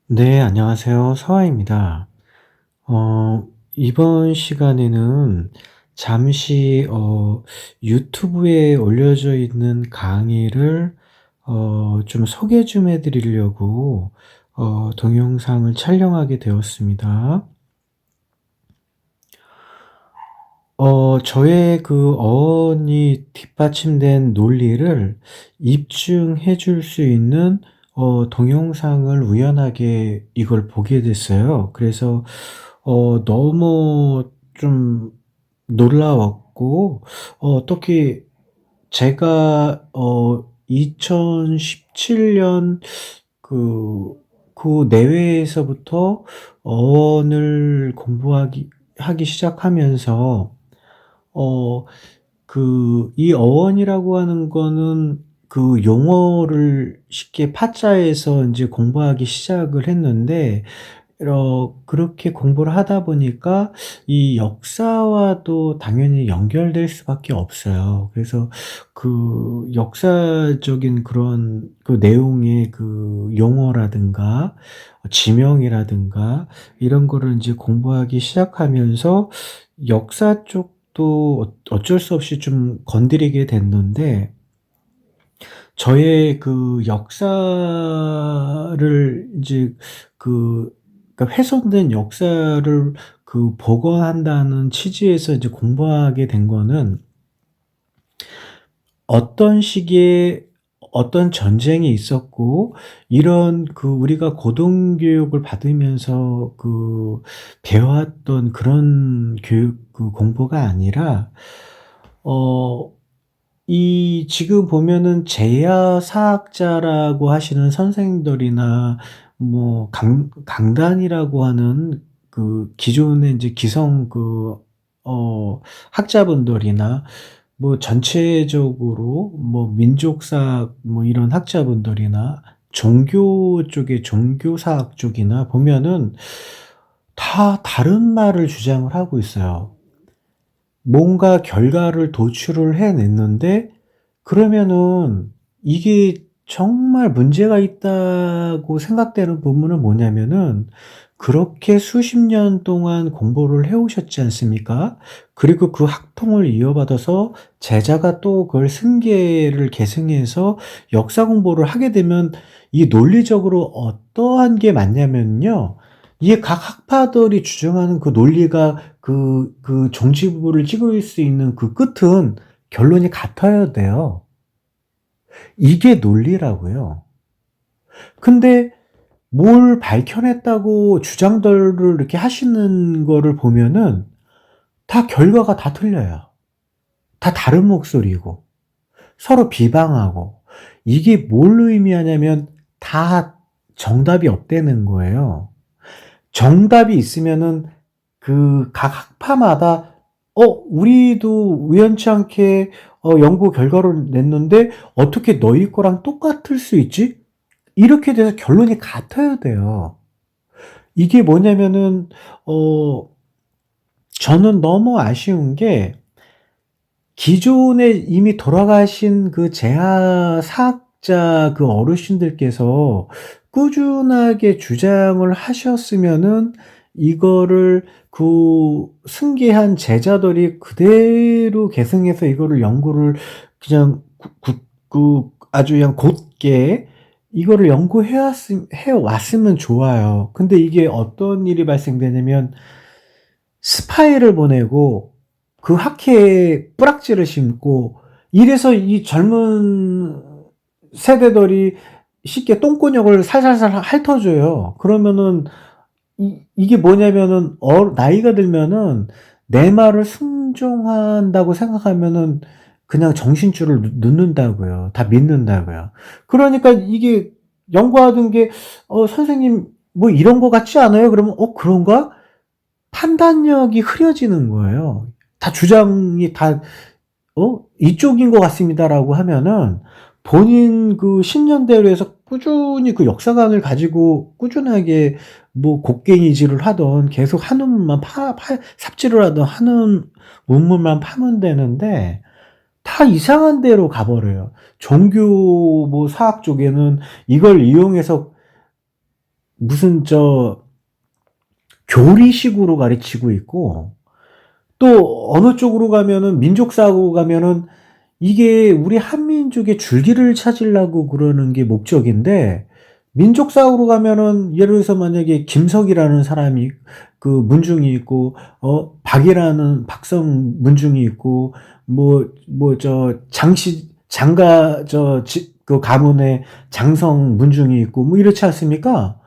네, 안녕하세요. 서아입니다. 이번 시간에는 잠시 유튜브에 올려져 있는 강의를 좀 소개 좀 해 드리려고 동영상을 촬영하게 되었습니다. 저의 그 어원이 뒷받침된 논리를 입증해 줄 수 있는 동영상을 우연하게 이걸 보게 됐어요. 그래서 너무 좀 놀라웠고, 특히 제가 2017년 그 내외에서부터 어원을 하기 시작하면서 이 어원이라고 하는 거는 그 용어를 쉽게 파자에서 인제 공부하기 시작을 했는데, 그렇게 공부를 하다 보니까 이 역사와도 당연히 연결될 수밖에 없어요. 그래서 그 역사적인 그런 그 내용의 그 용어라든가 지명이라든가 이런 거를 인제 공부하기 시작하면서 역사 쪽도 어쩔 수 없이 좀 건드리게 됐는데, 저의 그 역사를 이제 그 그러니까 훼손된 역사를 그 복원한다는 취지에서 이제 공부하게 된 거는, 어떤 시기에 어떤 전쟁이 있었고 이런 그 우리가 고등교육을 받으면서 그 배워왔던 그런 교육 그 공부가 아니라, 어 이 지금 보면은 제야사학자라고 하시는 선생님들이나 뭐 강단이라고 하는 그 기존의 인제 기성 학자분들이나 뭐 전체적으로 뭐 민족사학 뭐 이런 학자분들이나 종교 쪽의 종교사학 쪽이나 보면은 다 다른 말을 주장을 하고 있어요. 뭔가 결과를 도출을 해냈는데, 그러면은 이게 정말 문제가 있다고 생각되는 부분은 뭐냐면은, 그렇게 수십 년 동안 공부를 해 오셨지 않습니까? 그리고 그 학통을 이어받아서 제자가 또 그걸 승계를 계승해서 역사 공부를 하게 되면 이 논리적으로 어떠한 게 맞냐면요, 이게 각 학파들이 주장하는 그 논리가 그 종지부를 찍을 수 있는 그 끝은 결론이 같아야 돼요. 이게 논리라고요. 근데 뭘 밝혀냈다고 주장들을 이렇게 하시는 거를 보면은 다 결과가 다 틀려요. 다 다른 목소리고 서로 비방하고, 이게 뭘 의미하냐면 다 정답이 없다는 거예요. 정답이 있으면은 그 각 학파마다 우리도 우연치 않게 연구 결과를 냈는데 어떻게 너희 거랑 똑같을 수 있지? 이렇게 돼서 결론이 같아야 돼요. 이게 뭐냐면은 어 저는 너무 아쉬운 게, 기존에 이미 돌아가신 그 재하 사학자 그 어르신들께서 꾸준하게 주장을 하셨으면은 이거를 그 승계한 제자들이 그대로 계승해서 이거를 연구를 그냥 아주 그냥 곧게 이거를 해 왔으면 좋아요. 근데 이게 어떤 일이 발생되냐면, 스파이를 보내고 그 학회에 뿌락지를 심고, 이래서 이 젊은 세대들이 쉽게 똥권역을 살살살 핥아줘요. 그러면은 이게 뭐냐면은 나이가 들면은 내 말을 순종한다고 생각하면은 그냥 정신줄을 놓는다고요. 다 믿는다고요. 그러니까 이게 연구하던 게 "선생님 뭐 이런 거 같지 않아요?" 그러면 그런가?" 판단력이 흐려지는 거예요. 다 주장이 다 "이쪽인 것 같습니다."라고 하면은 본인 그 신념대로 해서 꾸준히 그 역사관을 가지고 꾸준하게 뭐 곡괭이질을 하든 계속 한 우물만 파 파 삽질을 하든 하는 우물만 파면 되는데, 다 이상한 데로 가 버려요. 종교 뭐 사학 쪽에는 이걸 이용해서 무슨 교리식으로 가르치고 있고, 또 어느 쪽으로 가면은 민족사하고 가면은 이게 우리 한민족의 줄기를 찾으려고 그러는 게 목적인데, 민족사으로 가면은 예를 들어서 만약에 김석이라는 사람이 그 문중이 있고, 박이라는 박성 문중이 있고, 장가 그 가문에 장성 문중이 있고 뭐 이렇지 않습니까?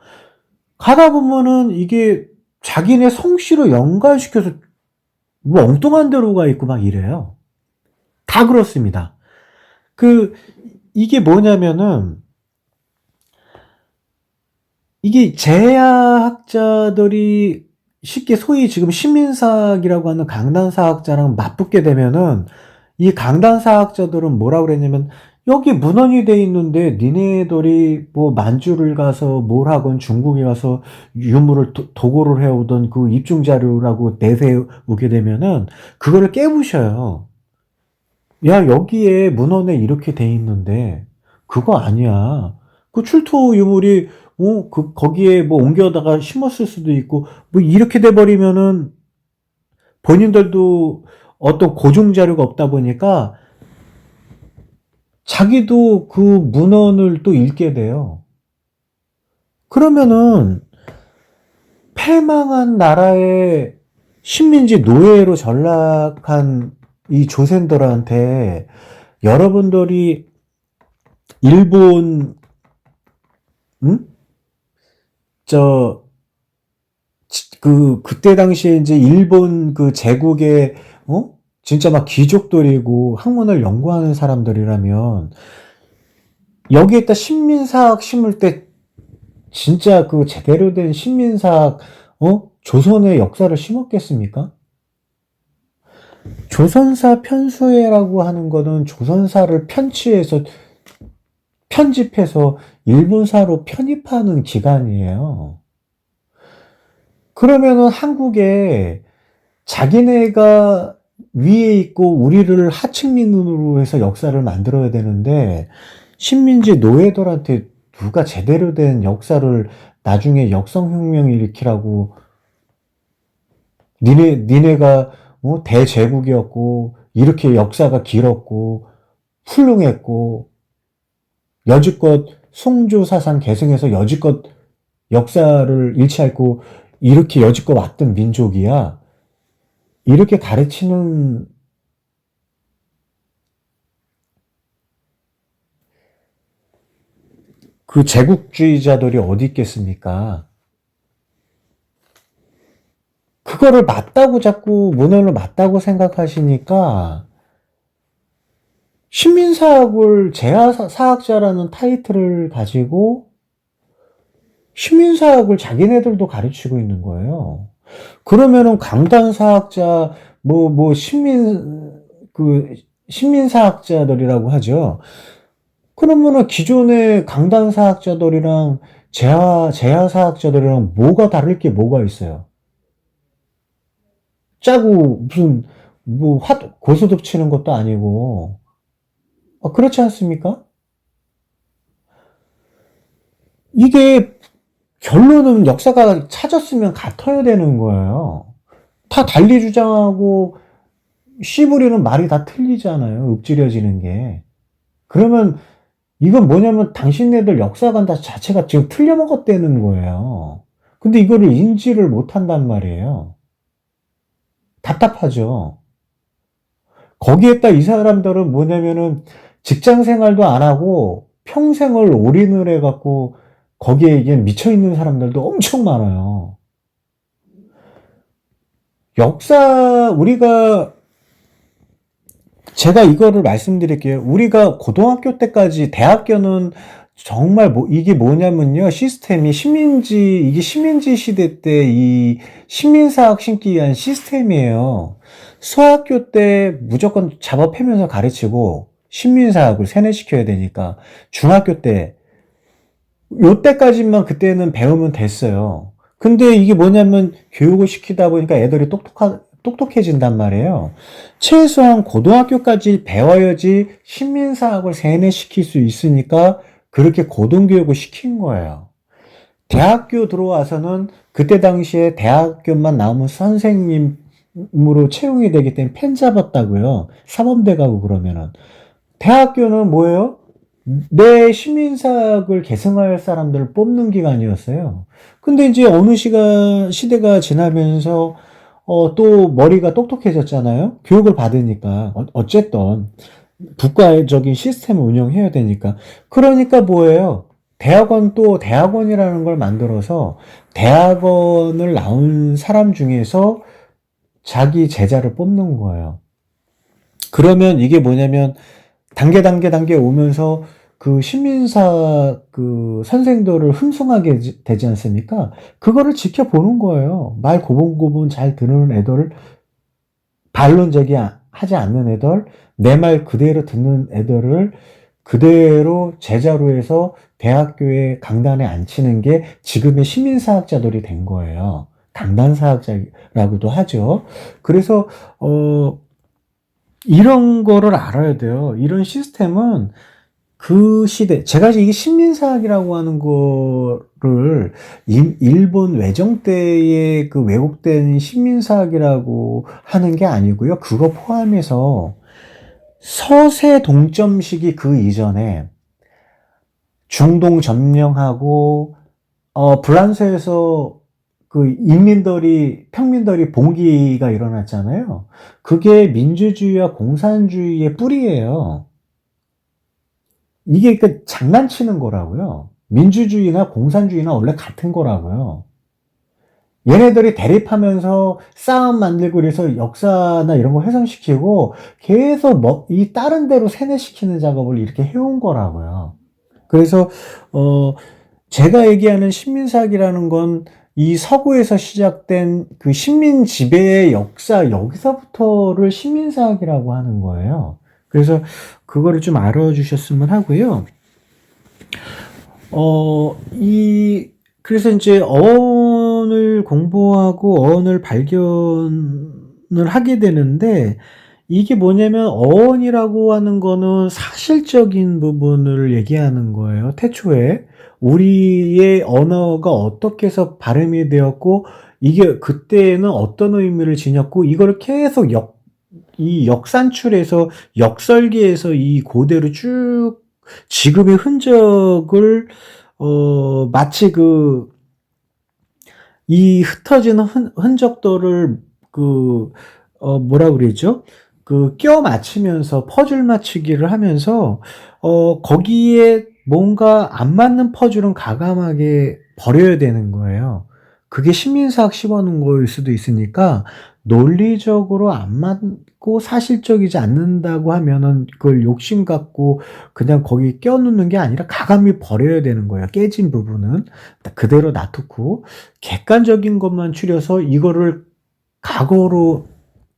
가다 보면은 이게 자기네 성씨로 연관시켜서 뭐 엉뚱한 데로 가 있고 막 이래요. 다 그렇습니다. 그 이게 뭐냐면은, 이게 재야학자들이 쉽게 소위 지금 신민사학이라고 하는 강단사학자랑 맞붙게 되면은, 이 강단사학자들은 뭐라 그랬냐면, 여기 문헌이 돼 있는데 니네들이 뭐 만주를 가서 뭘 하건 중국에 가서 유물을 도고를 해오던 그 입증자료라고 내세우게 되면은 그거를 깨부셔요. 야, 여기에 문헌에 이렇게 돼 있는데 그거 아니야. 그 출토 유물이 거기에 뭐 옮겨다가 심었을 수도 있고 뭐 이렇게 돼 버리면은 본인들도 어떤 고증 자료가 없다 보니까 자기도 그 문헌을 또 읽게 돼요. 그러면은 패망한 나라의 식민지 노예로 전락한 이 조선들한테 여러분들이 일본, 응? 저, 그때 당시에 이제 일본 그 제국의, 진짜 막 귀족들이고 학문을 연구하는 사람들이라면 여기에다 신민사학 심을 때 진짜 그 제대로 된 신민사학, 조선의 역사를 심었겠습니까? 조선사 편수회라고 하는 거는 조선사를 편집해서 일본사로 편입하는 기관이에요. 그러면은 한국에 자기네가 위에 있고 우리를 하층민으로 해서 역사를 만들어야 되는데, 식민지 노예들한테 누가 제대로 된 역사를 나중에 역성혁명 일으키라고, 니네가 대제국이었고 이렇게 역사가 길었고 훌륭했고 여지껏 송조 사상 계승해서 여지껏 역사를 잃지 않고 이렇게 여지껏 왔던 민족이야. 이렇게 가르치는 그 제국주의자들이 어디 있겠습니까? 그거를 맞다고 자꾸 문헌을 맞다고 생각하시니까 신민사학을 재야사학자라는 타이틀을 가지고 신민사학을 자기네들도 가르치고 있는 거예요. 그러면은 강단사학자, 신민사학자들이라고 하죠. 그러면은 기존의 강단사학자들이랑 재야사학자들이랑 뭐가 다를 게 뭐가 있어요? 짜고 무슨 고스톱 치는 것도 아니고. 그렇지 않습니까? 이게 결론은 역사가 찾았으면 같아야 되는 거예요. 다 달리 주장하고 씨부리는 말이 다 틀리잖아요. 읊지려지는 게. 그러면 이건 뭐냐면 당신네들 역사관 다 자체가 지금 틀려먹었다는 거예요. 근데 이거를 인지를 못한단 말이에요. 답답하죠. 거기에다 이 사람들은 뭐냐면은 직장 생활도 안 하고 평생을 올인을 해갖고 거기에 이게 미쳐있는 사람들도 엄청 많아요. 제가 이거를 말씀드릴게요. 우리가 고등학교 때까지, 대학교는 정말 이게 뭐냐면요. 이게 식민지 시대 때 이 식민사학 신기 위한 시스템이에요. 수학교 때 무조건 잡아 패면서 가르치고 식민사학을 세뇌시켜야 되니까 중학교 때, 요때까지만 그때는 배우면 됐어요. 근데 이게 뭐냐면 교육을 시키다 보니까 애들이 똑똑해진단 말이에요. 최소한 고등학교까지 배워야지 신민사학을 세뇌시킬 수 있으니까 그렇게 고등교육을 시킨 거예요. 대학교 들어와서는 그때 당시에 대학교만 나오면 선생님으로 채용이 되기 때문에 펜 잡았다고요. 사범대 가고 그러면은. 대학교는 뭐예요? 내 시민사학을 계승할 사람들을 뽑는 기관이었어요. 근데 이제 어느 시대가 지나면서 또 머리가 똑똑해졌잖아요. 교육을 받으니까. 어쨌든 국가적인 시스템을 운영해야 되니까. 그러니까 뭐예요? 대학원이라는 걸 만들어서 대학원을 나온 사람 중에서 자기 제자를 뽑는 거예요. 그러면 이게 뭐냐면 단계 오면서 그 시민사 그 선생들을 흠숭하게 되지 않습니까? 그거를 지켜보는 거예요. 말 고분고분 잘 듣는 애들, 반론 제기하지 않는 애들, 내 말 그대로 듣는 애들을 그대로 제자로 해서 대학교에 강단에 앉히는 게 지금의 시민사학자들이 된 거예요. 강단사학자라고도 하죠. 그래서 이런 거를 알아야 돼요. 이런 시스템은 그 시대, 제가 이게 신민사학이라고 하는 거를 일본 외정 때의 그 왜곡된 신민사학이라고 하는 게 아니고요. 그거 포함해서 서세 동점식이 그 이전에 중동 점령하고 불란서에서 그 평민들이 봉기가 일어났잖아요. 그게 민주주의와 공산주의의 뿌리예요. 이게 그 장난치는 거라고요. 민주주의나 공산주의나 원래 같은 거라고요. 얘네들이 대립하면서 싸움 만들고 그래서 역사나 이런 거 훼손시키고 계속 이 다른 데로 세뇌시키는 작업을 이렇게 해온 거라고요. 그래서 제가 얘기하는 신민사학이라는 건 이 서구에서 시작된 그 식민 지배의 역사, 여기서부터를 식민사학이라고 하는 거예요. 그래서 그거를 좀 알아주셨으면 하고요. 그래서 이제 어원을 공부하고 어원을 발견을 하게 되는데, 이게 뭐냐면 어원이라고 하는 거는 사실적인 부분을 얘기하는 거예요. 태초에 우리의 언어가 어떻게 해서 발음이 되었고 이게 그때는 어떤 의미를 지녔고 이걸 계속 이 역산출해서 역설계해서 이 고대로 쭉 지금의 흔적을 마치 이 흩어지는 흔적들을 뭐라 그러죠? 껴 맞추면서 퍼즐 맞추기를 하면서 거기에 뭔가 안 맞는 퍼즐은 과감하게 버려야 되는 거예요. 그게 신민사학 씹어놓은 거일 수도 있으니까 논리적으로 안 맞고 사실적이지 않는다고 하면은 그걸 욕심 갖고 그냥 거기 껴놓는 게 아니라 과감히 버려야 되는 거예요. 깨진 부분은 그대로 놔두고 객관적인 것만 추려서 이거를 과거로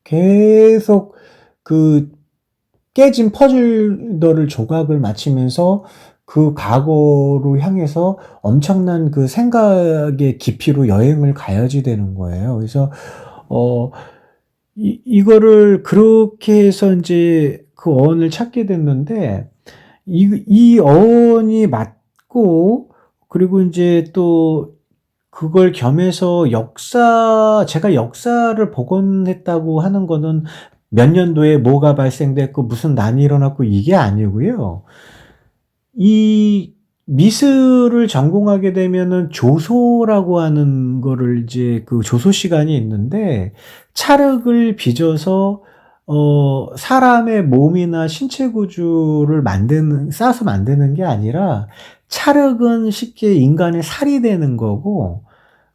계속 깨진 퍼즐들을 조각을 맞추면서 그 과거로 향해서 엄청난 그 생각의 깊이로 여행을 가야지 되는 거예요. 그래서 이거를 그렇게 해서 이제 그 어원을 찾게 됐는데 이 어원이 맞고 그리고 이제 또 그걸 겸해서 제가 역사를 복원했다고 하는 거는 몇 년도에 뭐가 발생됐고 무슨 난이 일어났고 이게 아니고요. 이 미술을 전공하게 되면은 조소라고 하는 거를 이제 그 조소 시간이 있는데 찰흙을 빚어서 사람의 몸이나 신체 구조를 싸서 만드는 게 아니라 찰흙은 쉽게 인간의 살이 되는 거고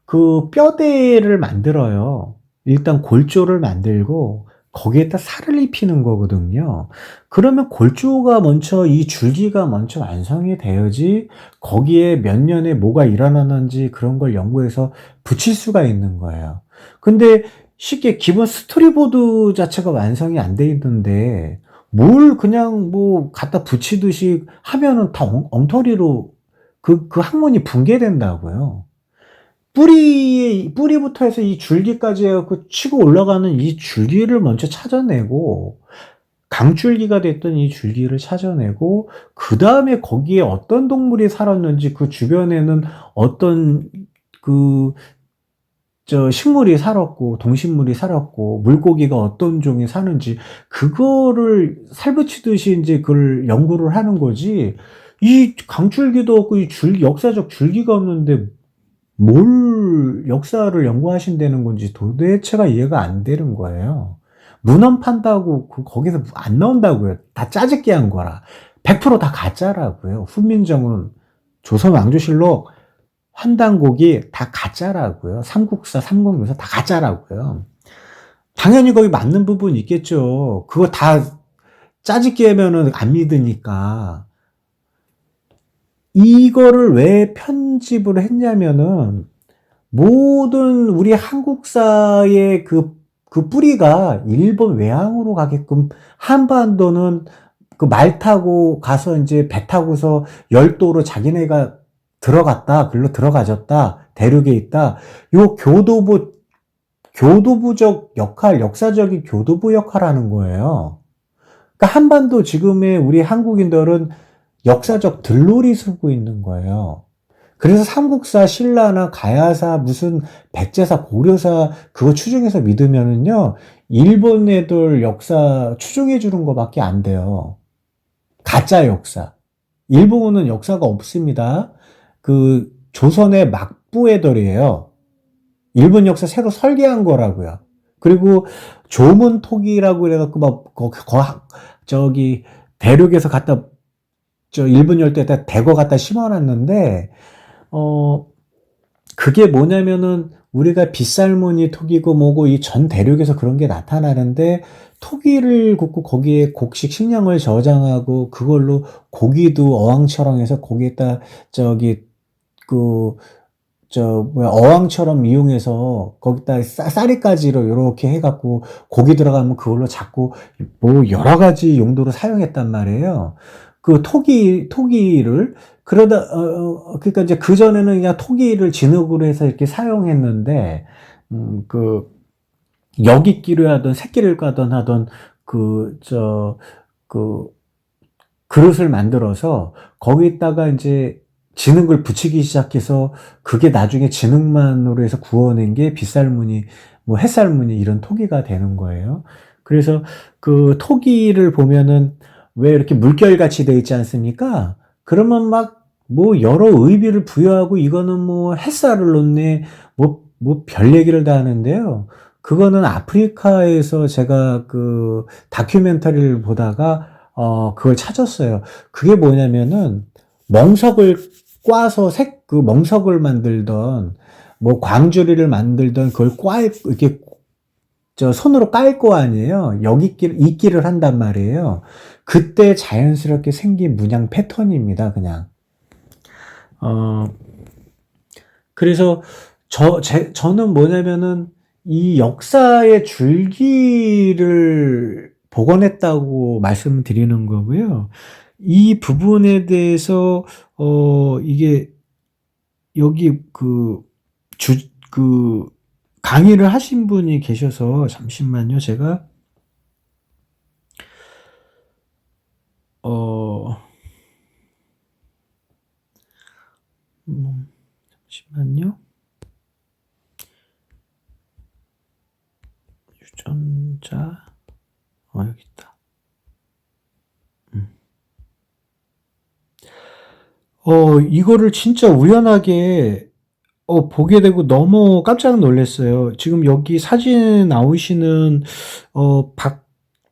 그 뼈대를 만들어요. 일단 골조를 만들고 거기에다 살을 입히는 거거든요. 그러면 골조가 먼저 이 줄기가 먼저 완성이 되어야지 거기에 몇 년에 뭐가 일어나는지 그런 걸 연구해서 붙일 수가 있는 거예요. 근데 쉽게 기본 스토리보드 자체가 완성이 안 돼 있는데 뭘 그냥 뭐 갖다 붙이듯이 하면은 다 엉터리로 그 학문이 붕괴된다고요. 뿌리부터 해서 이 줄기까지 해갖고 치고 올라가는 이 줄기를 먼저 찾아내고, 강줄기가 됐던 이 줄기를 찾아내고 그 다음에 거기에 어떤 동물이 살았는지 그 주변에는 어떤 그 식물이 살았고 동식물이 살았고 물고기가 어떤 종이 사는지 그거를 살붙이듯이 인제 그걸 연구를 하는 거지 이 강줄기도 없고 이 역사적 줄기가 없는데 뭘 역사를 연구하신다는 건지 도대체가 이해가 안 되는 거예요. 문헌 판다고 거기서 안 나온다고요. 다 짜집기 한 거라. 100%다 가짜라고요. 훈민정음, 조선왕조실록, 환단고기 다 가짜라고요. 삼국사, 삼국묘사 다 가짜라고요. 당연히 거기 맞는 부분이 있겠죠. 그거 다 짜집기 하면은 안 믿으니까. 이거를 왜 편집을 했냐면은 모든 우리 한국사의 그 뿌리가 일본 외항으로 가게끔 한반도는 그 말 타고 가서 이제 배 타고서 열도로 자기네가 들어갔다, 글로 들어가졌다, 대륙에 있다. 요 교도부적 역할, 역사적인 교도부 역할하는 거예요. 그러니까 한반도 지금의 우리 한국인들은 역사적 들놀이 쓰고 있는 거예요. 그래서 삼국사, 신라나 가야사, 무슨 백제사, 고려사 그거 추정해서 믿으면은요, 일본 애들 역사 추정해 주는 거밖에 안 돼요. 가짜 역사. 일본은 역사가 없습니다. 그 조선의 막부 애들이에요. 일본 역사 새로 설계한 거라고요. 그리고 조문토기라고 그래갖고 저기 대륙에서 갖다 일본 열도에다 대거 갖다 심어놨는데 그게 뭐냐면은 우리가 빗살무늬 토기고 뭐고 이 전 대륙에서 그런 게 나타나는데 토기를 굽고 거기에 곡식 식량을 저장하고 그걸로 고기도 어항처럼 해서 거기에다 어항처럼 이용해서 거기다 쌀이까지로 이렇게 해갖고 고기 들어가면 그걸로 잡고 뭐 여러 가지 용도로 사용했단 말이에요. 그 토기를 그러다 그러니까 이제 그 전에는 그냥 토기를 진흙으로 해서 이렇게 사용했는데 그 여깃기를 하던 새끼를 까던 하던 그 그릇을 만들어서 거기다가 이제 진흙을 붙이기 시작해서 그게 나중에 진흙만으로 해서 구워낸 게 빗살무늬, 뭐 햇살무늬 이런 토기가 되는 거예요. 그래서 그 토기를 보면은 왜 이렇게 물결같이 돼 있지 않습니까? 그러면 막 뭐 여러 의미를 부여하고 이거는 뭐 햇살을 놓네, 뭐 별 얘기를 다 하는데요. 그거는 아프리카에서 제가 그 다큐멘터리를 보다가 그걸 찾았어요. 그게 뭐냐면은 멍석을 꽈서 그 멍석을 만들던 뭐 광주리를 만들던 그걸 이렇게 손으로 깔 거 아니에요. 이끼를 한단 말이에요. 그때 자연스럽게 생긴 문양 패턴입니다, 그냥. 그래서 저는 뭐냐면은 이 역사의 줄기를 복원했다고 말씀드리는 거고요. 이 부분에 대해서 이게 여기 강의를 하신 분이 계셔서 잠시만요. 제가 잠시만요. 유전자 여기 있다. 이거를 진짜 우연하게 보게 되고 너무 깜짝 놀랐어요. 지금 여기 사진에 나오시는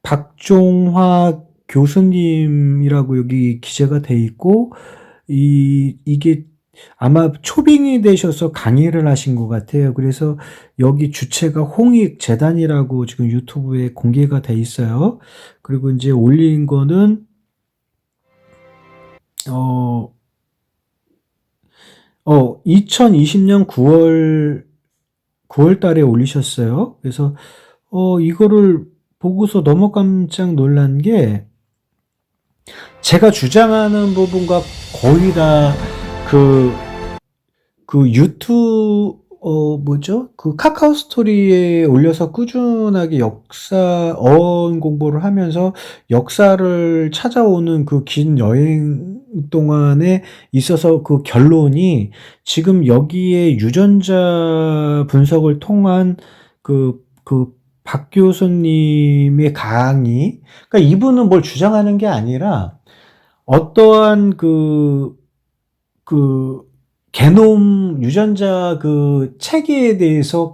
박종화 교수님이라고 여기 기재가 돼 있고 이게 아마 초빙이 되셔서 강의를 하신 것 같아요. 그래서 여기 주체가 홍익재단이라고 지금 유튜브에 공개가 돼 있어요. 그리고 이제 올린 거는 2020년 9월 달에 올리셨어요. 그래서 이거를 보고서 너무 깜짝 놀란 게 제가 주장하는 부분과 거의 다 그 뭐죠? 그 카카오 스토리에 올려서 꾸준하게 역사 어원 공부를 하면서 역사를 찾아오는 그 긴 여행 동안에 있어서 그 결론이 지금 여기에 유전자 분석을 통한 그 박 교수님의 강의, 그러니까 이분은 뭘 주장하는 게 아니라 어떠한 그 게놈 유전자 그 체계에 대해서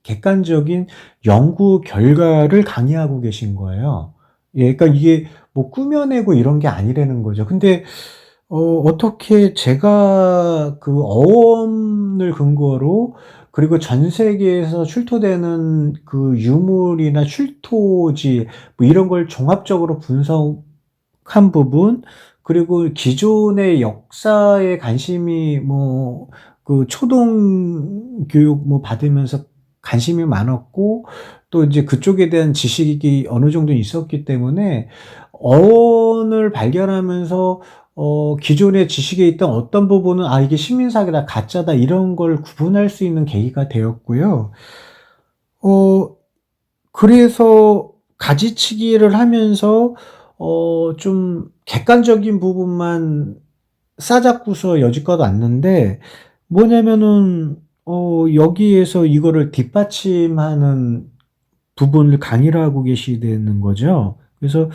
객관적인 연구 결과를 강의하고 계신 거예요. 예, 그러니까 이게 뭐 꾸며내고 이런 게 아니라는 거죠. 근데 어떻게 제가 그 어원을 근거로, 그리고 전 세계에서 출토되는 그 유물이나 출토지 뭐 이런 걸 종합적으로 분석한 부분, 그리고 기존의 역사에 관심이 뭐 그 초등 교육 뭐 받으면서 관심이 많았고, 또 이제 그쪽에 대한 지식이 어느 정도 있었기 때문에 어원을 발견하면서 기존의 지식에 있던 어떤 부분은 '아 이게 시민사기다. 가짜다.' 이런 걸 구분할 수 있는 계기가 되었고요. 어 그래서 가지치기를 하면서 좀 객관적인 부분만 싸잡고서 여지껏 왔는데, 뭐냐면은 여기에서 이거를 뒷받침하는 부분을 강의를 하고 계시다는 거죠. 그래서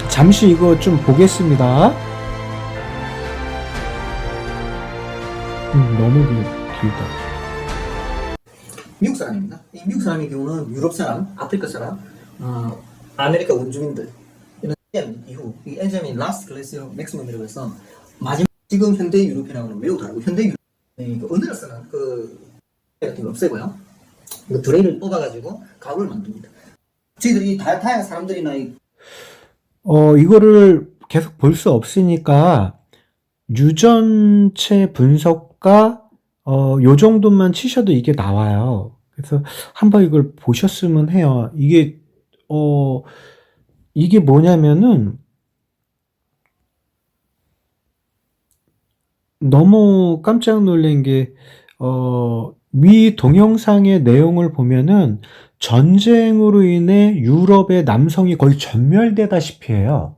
잠시 이거 좀 보겠습니다. 너무 길다. 미국 사람입니다. 이 미국 사람의 경우는 유럽 사람, 아프리카 사람, 아메리카 원주민들 이런 이후 이 엔자민 라스트 글래시어 맥시멈이라고 해서 마지막 지금 현대 유럽이랑은 매우 다르고, 현대 유럽 그 어느라스는 그 같은 걸 없애고요. 그 드레이를 뽑아가지고 가루를 만듭니다. 저희들이 다양한 사람들이나 이거를 계속 볼 수 없으니까 유전체 분석가 요 정도만 치셔도 이게 나와요. 그래서 한번 이걸 보셨으면 해요. 이게 뭐냐면은 너무 깜짝 놀란 게, 위 동영상의 내용을 보면은 전쟁으로 인해 유럽의 남성이 거의 전멸되다시피 해요.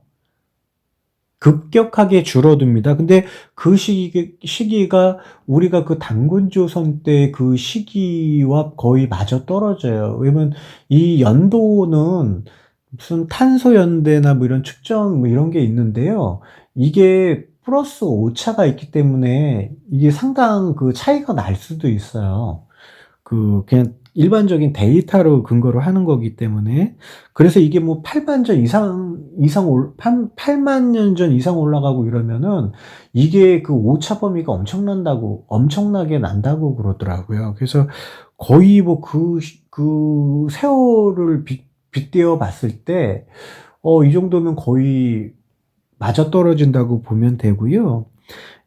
급격하게 줄어듭니다. 근데 그 시기가 우리가 그 단군조선 때 그 시기와 거의 맞아떨어져요. 왜냐면 이 연도는 무슨 탄소 연대나 뭐 이런 측정 뭐 이런 게 있는데요. 이게 플러스 오차가 있기 때문에 이게 상당 그 차이가 날 수도 있어요. 그냥 일반적인 데이터로 근거로 하는 거기 때문에. 그래서 이게 뭐 8만 년 이상 8만 년 전 이상 올라가고 이러면은 이게 그 오차 범위가 엄청나게 난다고 그러더라고요. 그래서 거의 뭐 그 세월을 빗대어 봤을 때, 이 정도면 거의 맞아떨어진다고 보면 되고요.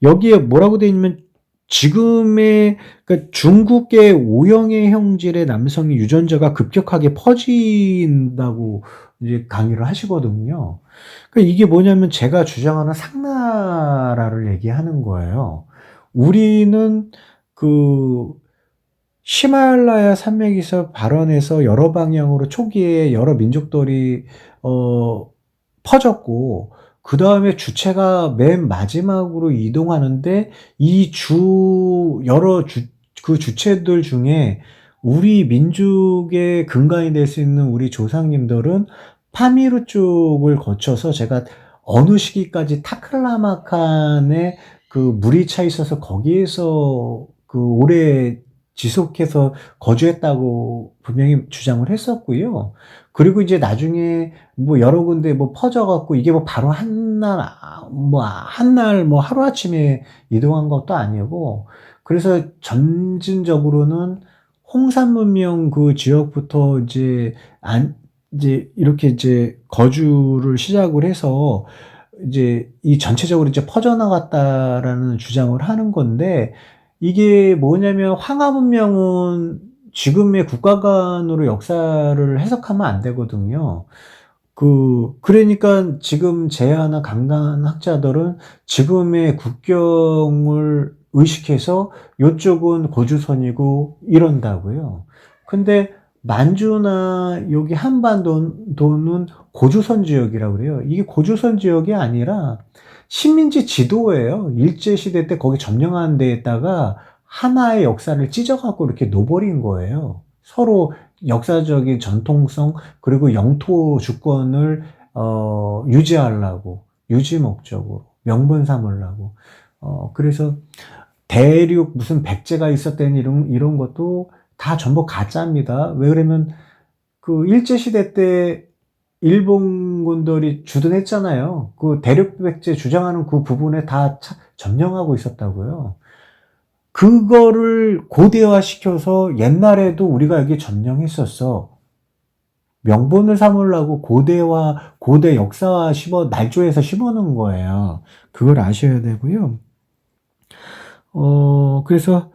여기에 뭐라고 돼 있냐면 지금의, 그러니까 중국의 O형의 형질의 남성의 유전자가 급격하게 퍼진다고 이제 강의를 하시거든요. 그러니까 이게 뭐냐면 제가 주장하는 상나라를 얘기하는 거예요. 우리는 그 히말라야 산맥에서 발원해서 여러 방향으로 초기에 여러 민족들이 퍼졌고, 그다음에 주체가 맨 마지막으로 이동하는데 그 주체들 중에 우리 민족의 근간이 될 수 있는 우리 조상님들은 파미르 쪽을 거쳐서, 제가 어느 시기까지 타클라마칸에 그 물이 차 있어서 거기에서 그 오래 지속해서 거주했다고 분명히 주장을 했었고요. 그리고 이제 나중에 뭐 여러 군데 뭐 퍼져갖고 이게 뭐 바로 한날 뭐 하루아침에 이동한 것도 아니고, 그래서 점진적으로는 홍산 문명 그 지역부터 이제 이렇게 이제 거주를 시작을 해서 이제 이 전체적으로 이제 퍼져나갔다라는 주장을 하는 건데, 이게 뭐냐면 황하 문명은 지금의 국가 간으로 역사를 해석하면 안 되거든요. 그러니까 지금 제야나 강단 학자들은 지금의 국경을 의식해서 요쪽은 고주선이고 이런다고요. 근데 만주나 여기 한반도는 고주선 지역이라고 그래요. 이게 고주선 지역이 아니라 식민지 지도예요. 일제시대 때 거기 점령한 데에다가 하나의 역사를 찢어갖고 이렇게 놓버린 거예요. 서로 역사적인 전통성 그리고 영토 주권을 유지하려고 유지 목적으로 명분 삼으려고 그래서 대륙 무슨 백제가 있었다는 이런 것도 다 전부 가짜입니다. 왜 그러면 그 일제 시대 때 일본군들이 주둔했잖아요. 그 대륙 백제 주장하는 그 부분에 다 점령하고 있었다고요. 그거를 고대화시켜서 옛날에도 우리가 여기 점령했었어. 명분을 삼으려고 고대 역사화 날조해서 심어놓은 거예요. 그걸 아셔야 되고요. 그래서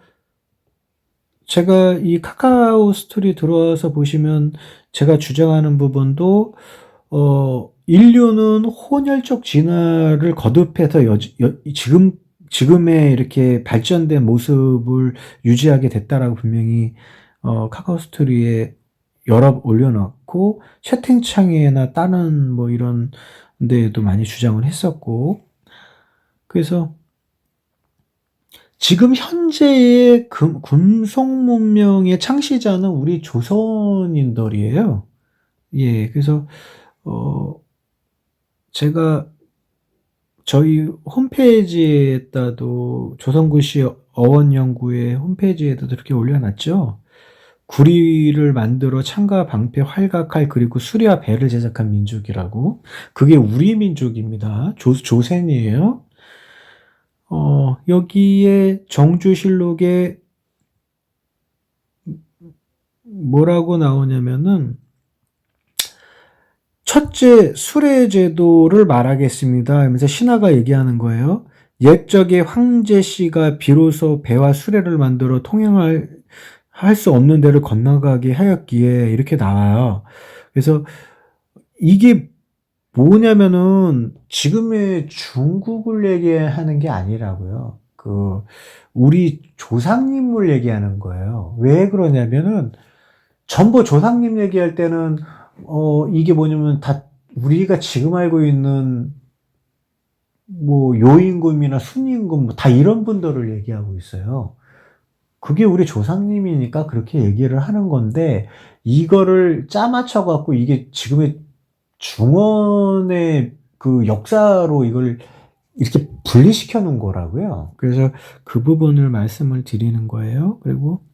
제가 이 카카오 스토리 들어와서 보시면 제가 주장하는 부분도, 인류는 혼혈적 진화를 거듭해서 지금의 이렇게 발전된 모습을 유지하게 됐다라고 분명히, 카카오 스토리에 여러 올려놨고, 채팅창에나 다른 뭐 이런 데에도 많이 주장을 했었고, 그래서 지금 현재의 금속 문명의 창시자는 우리 조선인들이에요. 예, 그래서, 제가 저희 홈페이지에다도 조선구시 어원연구회 홈페이지에도 이렇게 올려놨죠. 구리를 만들어 창과 방패, 활각칼 그리고 수리와 배를 제작한 민족이라고. 그게 우리 민족입니다. 조선이에요. 여기에 정주실록에 뭐라고 나오냐면은 첫째 수레제도를 말하겠습니다 하면서 신하가 얘기하는 거예요. 옛적에 황제씨가 비로소 배와 수레를 만들어 통행할 수 없는 데를 건너가게 하였기에 이렇게 나와요. 그래서 이게 뭐냐면은 지금의 중국을 얘기하는 게 아니라고요. 우리 조상님을 얘기하는 거예요. 왜 그러냐면은 전부 조상님 얘기할 때는 이게 뭐냐면 다 우리가 지금 알고 있는 뭐 요임금이나 순임금 다 이런 분들을 얘기하고 있어요. 그게 우리 조상님이니까 그렇게 얘기를 하는 건데 이거를 짜맞춰 갖고 이게 지금의 중원의 그 역사로 이걸 이렇게 분리시켜 놓은 거라고요. 그래서 그 부분을 말씀을 드리는 거예요. 그리고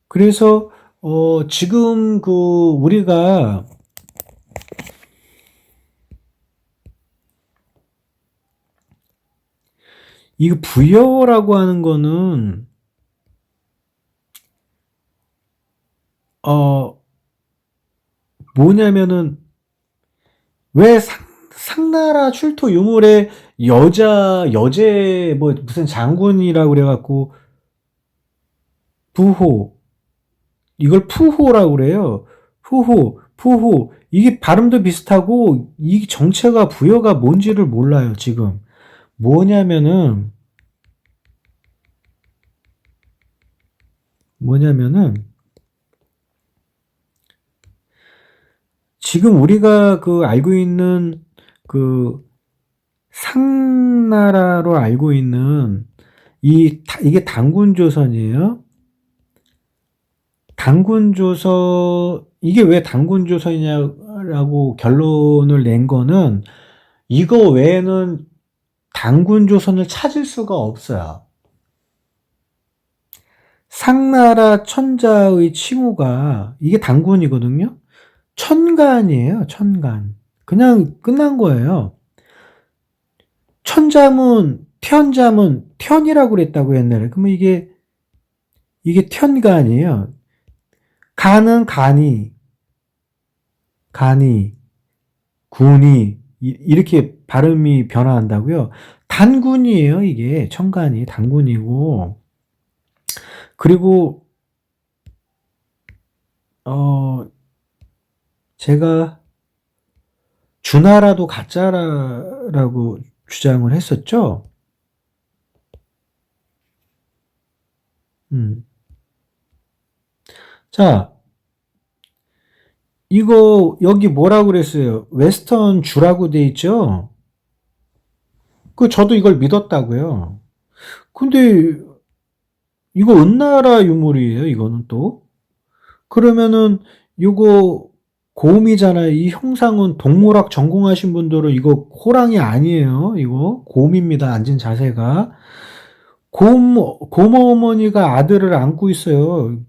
그래서 지금 우리가 이거 부여라고 하는 거는 뭐냐면은 왜 상나라 출토 유물에 여제 뭐 무슨 장군이라고 그래갖고 부호 이걸 푸호라고 그래요. 푸호 이게 발음도 비슷하고 이 정체가 부여가 뭔지를 몰라요 지금. 뭐냐면은 지금 우리가 알고 있는 상나라로 알고 있는 이게 단군조선이에요. 단군조선 이게 왜 단군조선이냐라고 결론을 낸 거는 이거 외에는 단군조선을 찾을 수가 없어요. 상나라 천자의 칭호가 이게 단군이거든요. 천간이에요. 천간. 그냥 끝난 거예요. 천자문, 편자문, 편이라고 그랬다고 옛날에. 그러면 이게 편간이에요. 간은 간이, 군이 이렇게 발음이 변화한다고요. 단군이에요. 이게 천간이 단군이고 그리고 어, 제가 주나라도 가짜라고 주장을 했었죠. 음. 자, 이거 여기 뭐라고 그랬어요? 웨스턴 주라고 돼 있죠? 저도 이걸 믿었다고요. 근데 이거 은나라 유물이에요, 이거는 또. 그러면은 이거 곰이잖아요. 이 형상은 동물학 전공하신 분들은 이거 호랑이 아니에요. 이거 곰입니다. 앉은 자세가. 곰 어머니가 아들을 안고 있어요.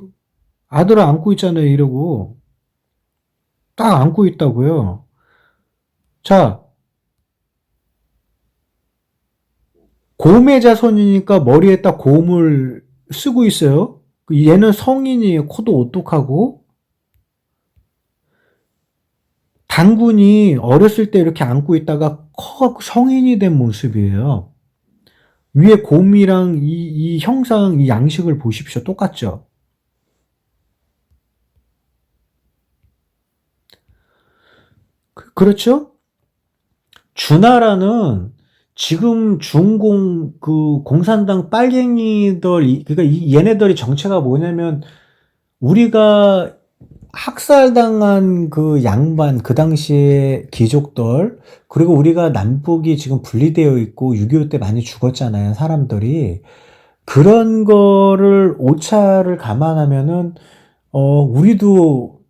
아들을 안고 있잖아요. 이러고. 딱 안고 있다고요. 자, 곰의 자손이니까 머리에 딱 곰을 쓰고 있어요. 얘는 성인이에요. 코도 오똑하고. 단군이 어렸을 때 이렇게 안고 있다가 커 성인이 된 모습이에요. 위에 곰이랑 이 형상, 이 양식을 보십시오. 똑같죠? 그렇죠? 주나라는 지금 공산당 빨갱이들, 그러니까 얘네들이 정체가 뭐냐면, 우리가 학살당한 그 양반, 그 당시에 귀족들, 그리고 우리가 남북이 지금 분리되어 있고 6.25 때 많이 죽었잖아요, 사람들이. 그런 거를 오차를 감안하면은 우리도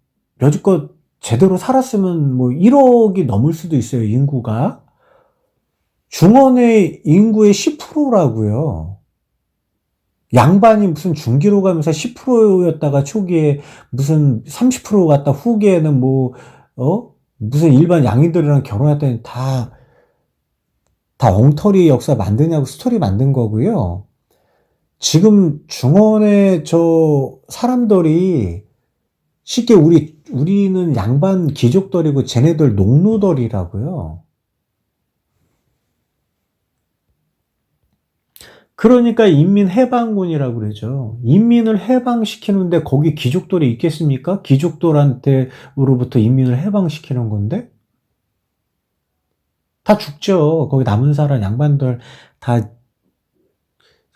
여지껏 제대로 살았으면 뭐 1억이 넘을 수도 있어요, 인구가. 중원의 인구의 10%라고요. 양반이 무슨 중기로 가면서 10%였다가 초기에 무슨 30% 갔다 후기에는 무슨 일반 양인들이랑 결혼했더니 다 엉터리 역사 만드냐고 스토리 만든 거고요. 지금 중원의 저 사람들이 쉽게 우리는 양반 귀족들이고 쟤네들 농노들이라고요. 그러니까 인민해방군이라고 그러죠. 인민을 해방시키는데 거기 귀족들이 있겠습니까? 귀족들한테로부터 인민을 해방시키는 건데? 다 죽죠. 거기 남은 사람 양반들 다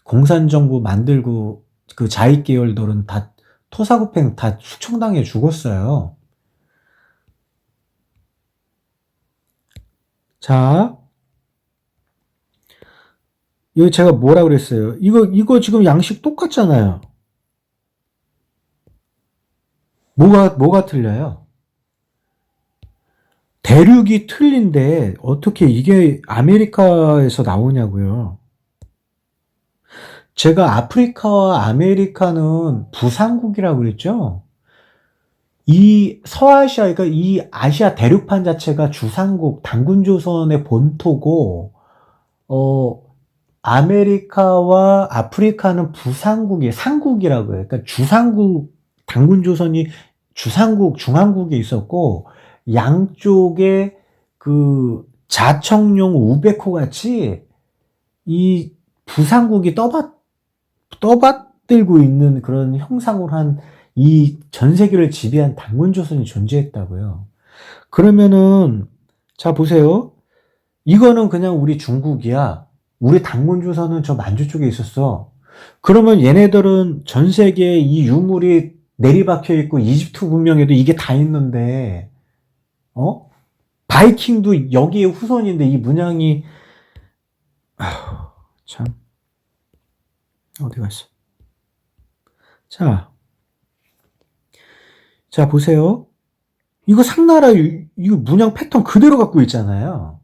공산정부 만들고 그 자익 계열들은 다 토사구팽 다 숙청당해 죽었어요. 자, 여기 제가 뭐라 그랬어요? 이거 지금 양식 똑같잖아요. 뭐가 틀려요? 대륙이 틀린데 어떻게 이게 아메리카에서 나오냐고요. 제가 아프리카와 아메리카는 부상국이라고 그랬죠? 이 서아시아, 그러니까 이 아시아 대륙판 자체가 주상국, 단군조선의 본토고, 어, 아메리카와 아프리카는 부상국이, 상국이라고 해요. 그러니까 주상국, 단군조선이 주상국, 중앙국에 있었고, 양쪽에 그 자청용 우베코 같이 이 부상국이 떠받들고 있는 그런 형상으로 한 이 전 세계를 지배한 단군조선이 존재했다고요. 그러면은, 자, 보세요. 이거는 그냥 우리 중국이야. 우리 단군조선은 저 만주 쪽에 있었어. 그러면 얘네들은 전 세계에 이 유물이 내리박혀 있고 이집트 문명에도 이게 다 있는데, 어? 바이킹도 여기에 후손인데 이 문양이, 참, 어디 갔어? 자, 자, 보세요. 이거 상나라, 이거 문양 패턴 그대로 갖고 있잖아요.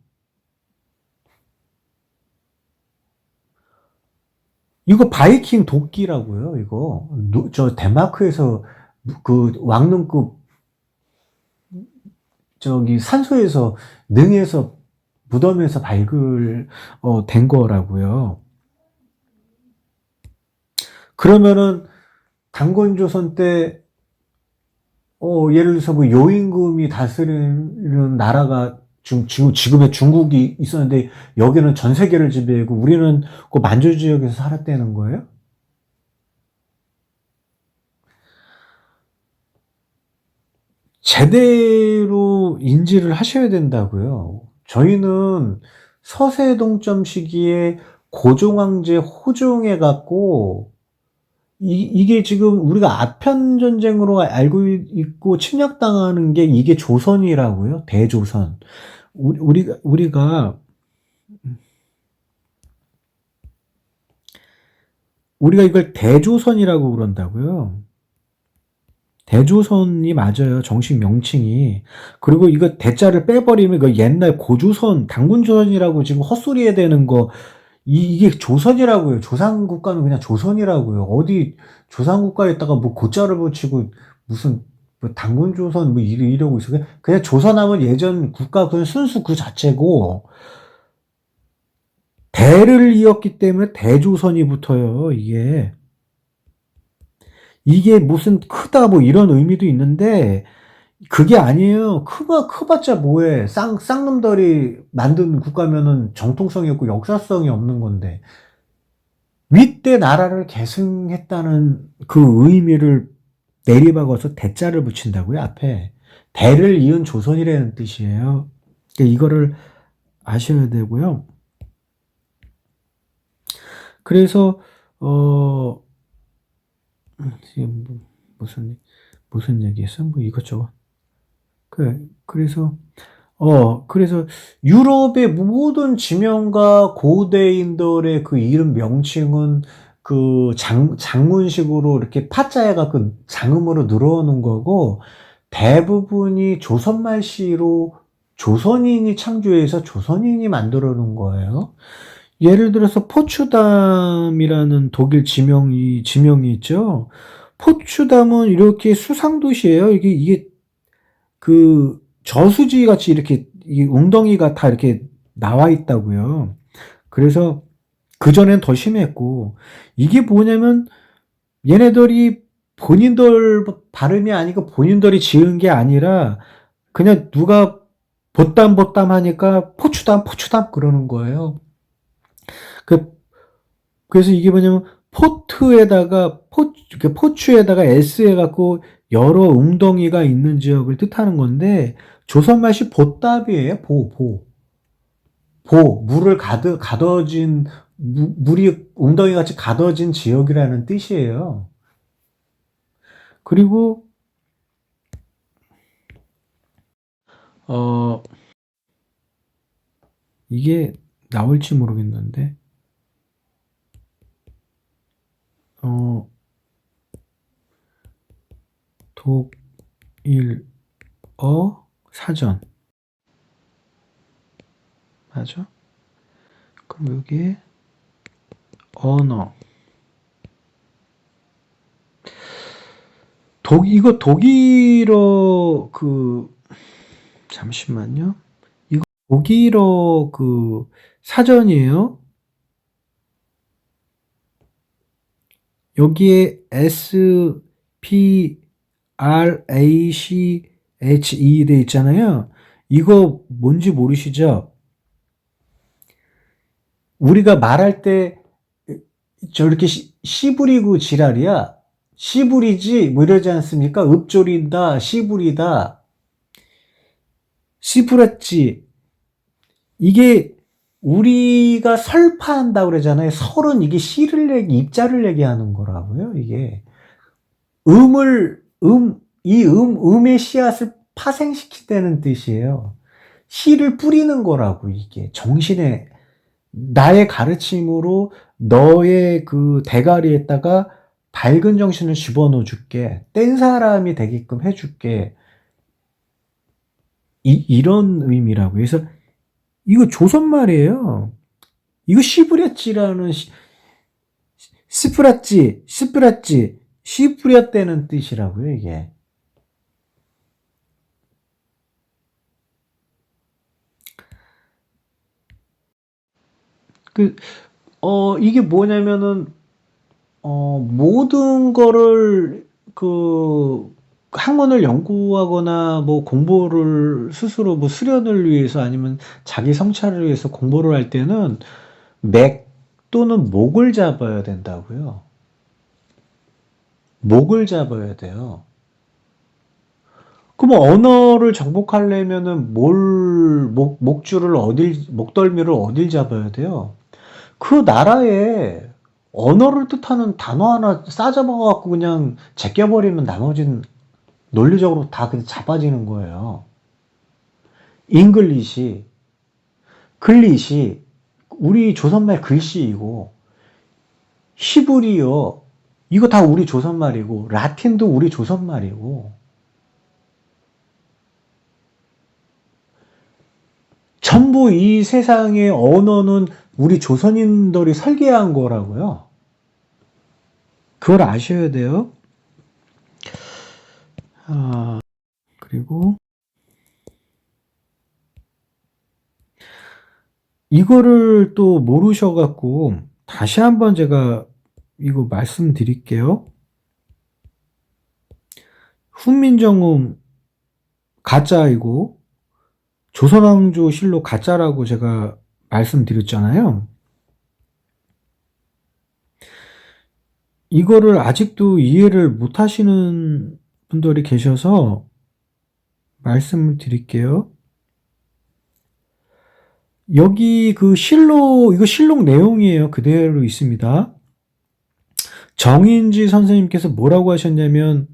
이거 바이킹 도끼라고요, 이거. 저 덴마크에서 그 왕릉급 저기 산소에서 능에서 무덤에서 된 거라고요. 그러면은 단건조선 때 예를 들어서 뭐 요임금이 다스리는 나라가 지금의 중국이 있었는데 여기는 전 세계를 지배하고 우리는 그 만주 지역에서 살았다는 거예요? 제대로 인지를 하셔야 된다고요. 저희는 서세동점 시기에 고종황제 호종해 갖고 이게 지금 우리가 아편 전쟁으로 알고 있고 침략당하는 게 이게 조선이라고요. 대조선. 우리가 이걸 대조선이라고 그런다고요. 대조선이 맞아요. 정식 명칭이. 그리고 이거 대자를 빼버리면 그 옛날 고조선, 당군조선이라고 지금 헛소리해야 되는 거 이게 조선이라고요. 조상국가는 그냥 조선이라고요. 어디 조상국가에다가 뭐 고자를 붙이고 무슨 뭐 당군조선 뭐 이러고 있어. 그냥 조선하면 예전 국가 그 순수 그 자체고 대를 이었기 때문에 대조선이 붙어요. 이게 무슨 크다 뭐 이런 의미도 있는데 그게 아니에요. 크봤자 뭐해. 쌍놈들이 만든 국가면은 정통성이 없고 역사성이 없는 건데. 윗대 나라를 계승했다는 그 의미를 내리박아서 대자를 붙인다고요, 앞에. 대를 이은 조선이라는 뜻이에요. 그러니까 이거를 아셔야 되고요. 그래서, 지금 무슨 얘기했어? 뭐 이것저것. 그래서 유럽의 모든 지명과 고대인들의 그 이름 명칭은 그 장문식으로 이렇게 파자해갖고 장음으로 늘어놓은 거고 대부분이 조선말시로 조선인이 창조해서 조선인이 만들어 놓은 거예요. 예를 들어서 포츠담이라는 독일 지명이 있죠. 포츠담은 이렇게 수상도시예요. 이게 그 저수지 같이 이렇게 이 웅덩이가 다 이렇게 나와 있다고요. 그래서 그전엔 더 심했고 이게 뭐냐면 얘네들이 본인들 발음이 아니고 본인들이 지은 게 아니라 그냥 누가 보땀 하니까 포추담 그러는 거예요. 그래서 이게 뭐냐면 포추에다가 S 해갖고 여러 웅덩이가 있는 지역을 뜻하는 건데 조선말씨 보답이에요. 물을 가둬진 물이 웅덩이 같이 가둬진 지역이라는 뜻이에요. 그리고 이게 나올지 모르겠는데 독일어 사전 맞아? 그럼 여기에 언어 이거 독일어 잠시만요. 이거 독일어 사전이에요. 여기에 S, P, R, A, C, H, E 돼 있잖아요. 이거 뭔지 모르시죠? 우리가 말할 때 저렇게 씨 부리고 지랄이야. 씨 부리지 뭐 이러지 않습니까? 읍조린다, 씨 부리다, 씨 부렸지. 이게 우리가 설파한다고 그러잖아요. 설은 이게 입자를 얘기하는 거라고요. 이게 음의 씨앗을 파생시킨다는 뜻이에요. 씨를 뿌리는 거라고 이게 정신에 나의 가르침으로 너의 그 대가리에다가 밝은 정신을 집어넣어 줄게. 뗀 사람이 되게끔 해줄게. 이런 의미라고. 그래서 이거 조선말이에요. 이거 씨부렸지라는 스프랐지, 씨부렸다는 뜻이라고요, 이게. 이게 뭐냐면은, 모든 거를, 학문을 연구하거나, 뭐, 공부를 스스로 뭐, 수련을 위해서 아니면 자기 성찰을 위해서 공부를 할 때는, 맥 또는 목을 잡아야 된다고요. 목을 잡아야 돼요. 그럼 언어를 정복하려면은 목줄을 목덜미를 어딜 잡아야 돼요? 그 나라에 언어를 뜻하는 단어 하나 싸잡아갖고 그냥 제껴버리면 나머지는 논리적으로 다 그냥 잡아지는 거예요. 잉글리시, 글리시, 우리 조선말 글씨이고, 히브리어, 이거 다 우리 조선말이고, 라틴도 우리 조선말이고, 전부 이 세상의 언어는 우리 조선인들이 설계한 거라고요. 그걸 아셔야 돼요. 그리고 이거를 또 모르셔갖고 다시 한번 제가 이거 말씀드릴게요. 훈민정음 가짜이고 조선왕조실록 가짜라고 제가 말씀드렸잖아요. 이거를 아직도 이해를 못 하시는 분들이 계셔서 말씀을 드릴게요. 여기 그 이거 실록 내용이에요. 그대로 있습니다. 정인지 선생님께서 뭐라고 하셨냐면,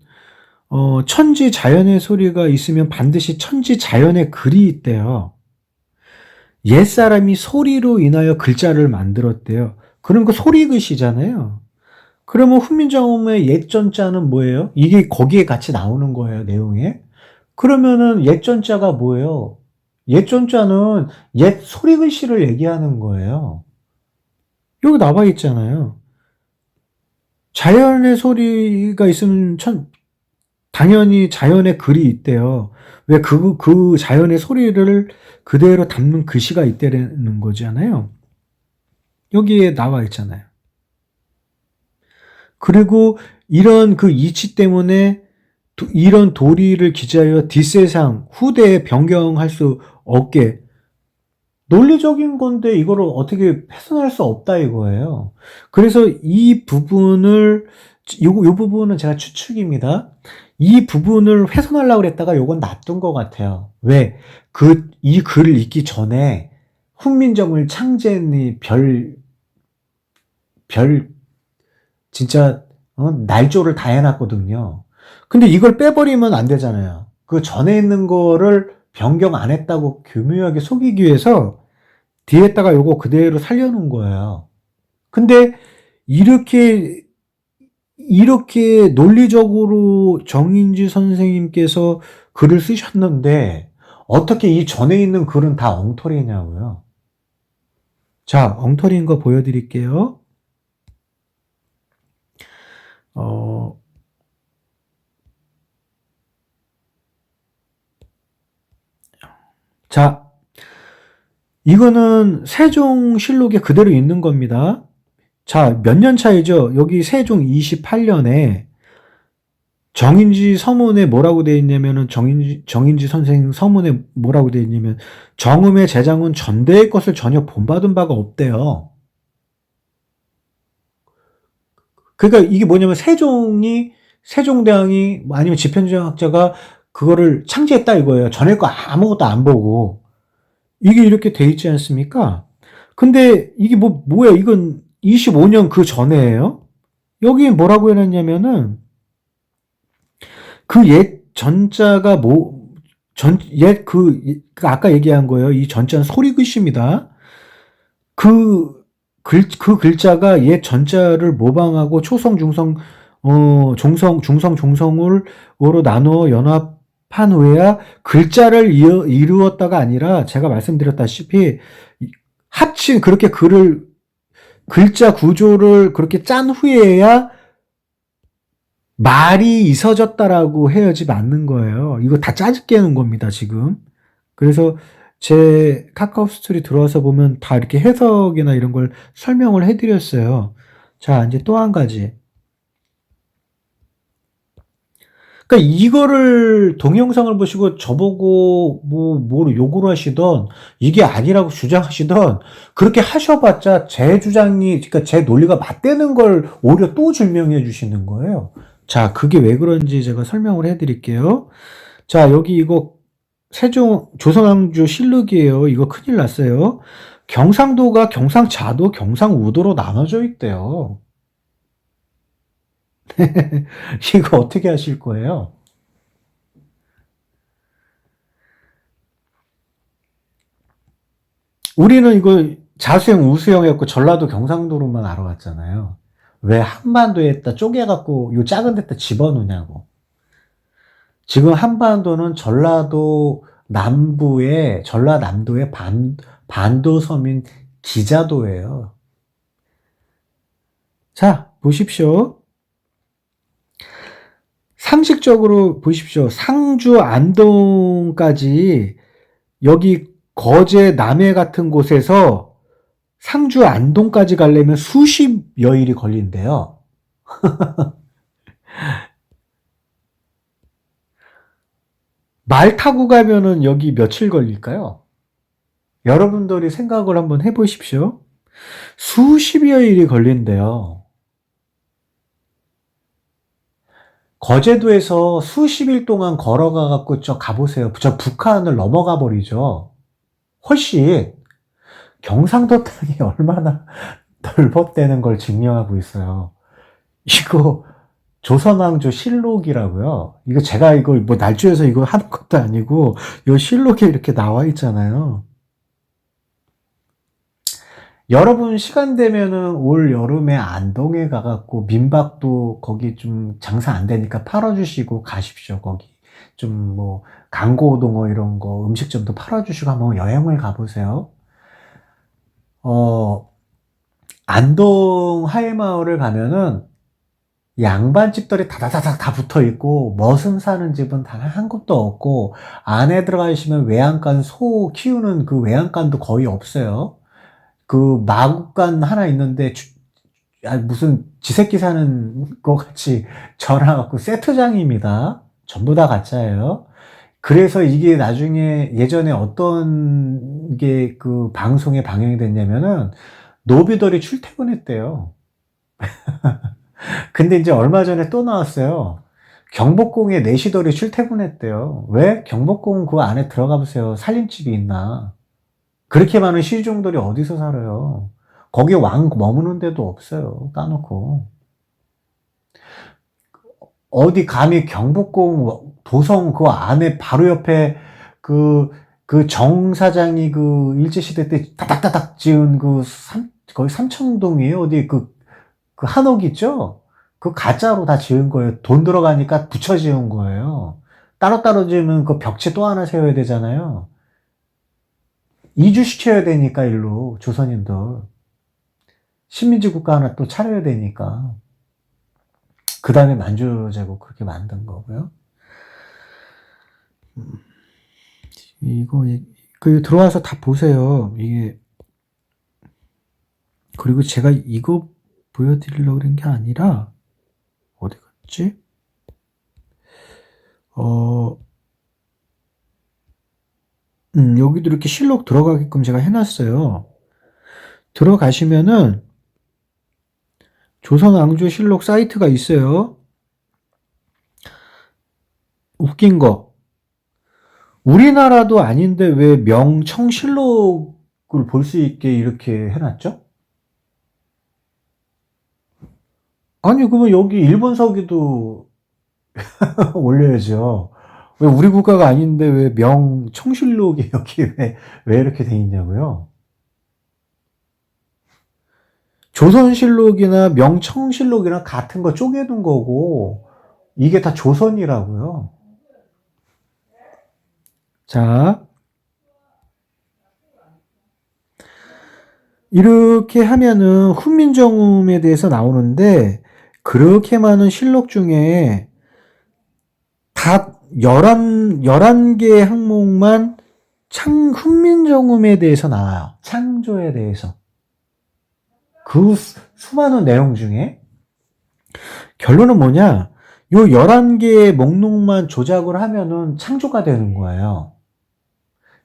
천지 자연의 소리가 있으면 반드시 천지 자연의 글이 있대요. 옛사람이 소리로 인하여 글자를 만들었대요. 그럼 그 소리글씨잖아요. 그러면 훈민정음의 옛전자는 뭐예요? 이게 거기에 같이 나오는 거예요, 내용에. 그러면은 옛전자가 뭐예요? 옛전자는 옛 소리글씨를 얘기하는 거예요. 여기 나와 있잖아요. 자연의 소리가 있으면 당연히 자연의 글이 있대요. 왜 그 자연의 소리를 그대로 담는 글씨가 있다는 거잖아요. 여기에 나와 있잖아요. 그리고 이런 그 이치 때문에 이런 도리를 기자하여 뒷세상 후대에 변경할 수 없게, 논리적인 건데 이거를 어떻게 훼손할 수 없다 이거예요. 그래서 이 부분을, 요 부분은 제가 추측입니다. 이 부분을 훼손하려고 그랬다가 요건 놔둔 것 같아요. 왜? 이 글을 읽기 전에 훈민정음을 창제했니 진짜, 날조를 다 해놨거든요. 근데 이걸 빼버리면 안 되잖아요. 그 전에 있는 거를 변경 안 했다고 교묘하게 속이기 위해서 뒤에다가 요거 그대로 살려놓은 거예요. 근데 이렇게 논리적으로 정인지 선생님께서 글을 쓰셨는데 어떻게 이 전에 있는 글은 다 엉터리냐고요. 자, 엉터리인 거 보여드릴게요. 자, 이거는 세종실록에 그대로 있는 겁니다. 자, 몇 년 차이죠? 여기 세종 28년에 정인지 서문에 뭐라고 되어 있냐면은 정인지 선생 서문에 뭐라고 되어 있냐면 정음의 제장은 전대의 것을 전혀 본받은 바가 없대요. 그러니까 이게 뭐냐면 세종대왕이 아니면 집현전학자가 그거를 창제했다 이거예요. 전에 거 아무것도 안 보고. 이게 이렇게 돼 있지 않습니까? 근데 이게 뭐야? 이건 25년 그 전에예요. 여기 뭐라고 해놨냐면은 그 옛 전자가 아까 얘기한 거예요. 이 전자는 소리글씨입니다. 그 글자가 옛 전자를 모방하고 초성, 중성, 중성, 종성으로 나누어 연합한 후에야 글자를 이루었다가 아니라 제가 말씀드렸다시피 그렇게 글자 구조를 그렇게 짠 후에야 말이 있어졌다라고 해야지 맞는 거예요. 이거 다 짜집게 해놓은 겁니다, 지금. 그래서 제 카카오 스토리 들어와서 보면 다 이렇게 해석이나 이런 걸 설명을 해드렸어요. 자, 이제 또 한 가지. 그러니까 이거를 동영상을 보시고 저보고 뭐 욕을 하시던 이게 아니라고 주장하시던 그렇게 하셔봤자 제 주장이, 그러니까 제 논리가 맞대는 걸 오히려 또 증명해 주시는 거예요. 자, 그게 왜 그런지 제가 설명을 해드릴게요. 자, 여기 이거 조선왕조 실록이에요. 이거 큰일 났어요. 경상도가 경상자도, 경상우도로 나눠져 있대요. 이거 어떻게 하실 거예요? 우리는 이거 자수형, 우수형 해갖고 전라도, 경상도로만 알아왔잖아요. 왜 한반도에다 쪼개갖고 요 작은 데다 집어넣냐고. 지금 한반도는 전라남도의 반도섬인 기자도예요. 자, 보십시오. 상식적으로 보십시오. 상주 안동까지 여기 거제 남해 같은 곳에서 상주 안동까지 가려면 수십여일이 걸린대요. 말 타고 가면은 여기 며칠 걸릴까요? 여러분들이 생각을 한번 해보십시오. 수십여일이 걸린대요. 거제도에서 수십일 동안 걸어가갖고 가보세요. 저 북한을 넘어가 버리죠. 훨씬 경상도 땅이 얼마나 넓었다는 걸 증명하고 있어요. 이거 조선왕조 실록이라고요. 이거 제가 이거 뭐 날조해서 이거 하는 것도 아니고 이 실록에 이렇게 나와 있잖아요. 여러분 시간 되면은 올 여름에 안동에 가갖고 민박도 거기 좀 장사 안 되니까 팔아주시고 가십시오. 거기 좀 뭐 강고동어 이런 거 음식점도 팔아주시고 한번 여행을 가보세요. 안동 하회마을을 가면은 양반집들이 다다다닥 다 붙어 있고 머슴 사는 집은 단 한 곳도 없고 안에 들어가시면 외양간 소 키우는 그 외양간도 거의 없어요. 그 마구간 하나 있는데 무슨 지새끼 사는 거 같이 전화갖고 세트장입니다. 전부 다 가짜예요. 그래서 이게 나중에 예전에 어떤 게 그 방송에 방영이 됐냐면은 노비들이 출퇴근했대요. 근데 이제 얼마 전에 또 나왔어요. 경복궁에 내시들이 출퇴근했대요. 왜? 경복궁 그 안에 들어가 보세요. 살림집이 있나? 그렇게 많은 시종들이 어디서 살아요? 거기 왕 머무는 데도 없어요. 까놓고. 어디 감히 경복궁 도성 그 안에 바로 옆에 그 정 사장이 그 일제시대 때 다닥다닥 지은 거기 삼청동이에요. 어디 그 한옥 있죠? 그 가짜로 다 지은 거예요. 돈 들어가니까 붙여 지은 거예요. 따로따로 지으면 그 벽체 또 하나 세워야 되잖아요. 이주시켜야 되니까 일로 조선인들. 식민지 국가 하나 또 차려야 되니까. 그 다음에 만주제국 그렇게 만든 거고요. 이거 들어와서 다 보세요. 이게 그리고 제가 이거 보여드리려고 그런 게 아니라 어디 갔지? 여기도 이렇게 실록 들어가게끔 제가 해놨어요. 들어가시면은 조선왕조 실록 사이트가 있어요. 웃긴 거. 우리나라도 아닌데 왜 명청실록을 볼 수 있게 이렇게 해놨죠? 아니, 그러면 여기 일본 서기도 올려야죠. 왜 우리 국가가 아닌데 왜 명청실록이 여기 왜 이렇게 돼 있냐고요? 조선실록이나 명청실록이랑 같은 거 쪼개둔 거고, 이게 다 조선이라고요. 자, 이렇게 하면은 훈민정음에 대해서 나오는데, 그렇게 많은 실록 중에 다 11개의 항목만 훈민정음에 대해서 나와요. 창조에 대해서. 그 수많은 내용 중에 결론은 뭐냐? 요 11개의 목록만 조작을 하면은 창조가 되는 거예요.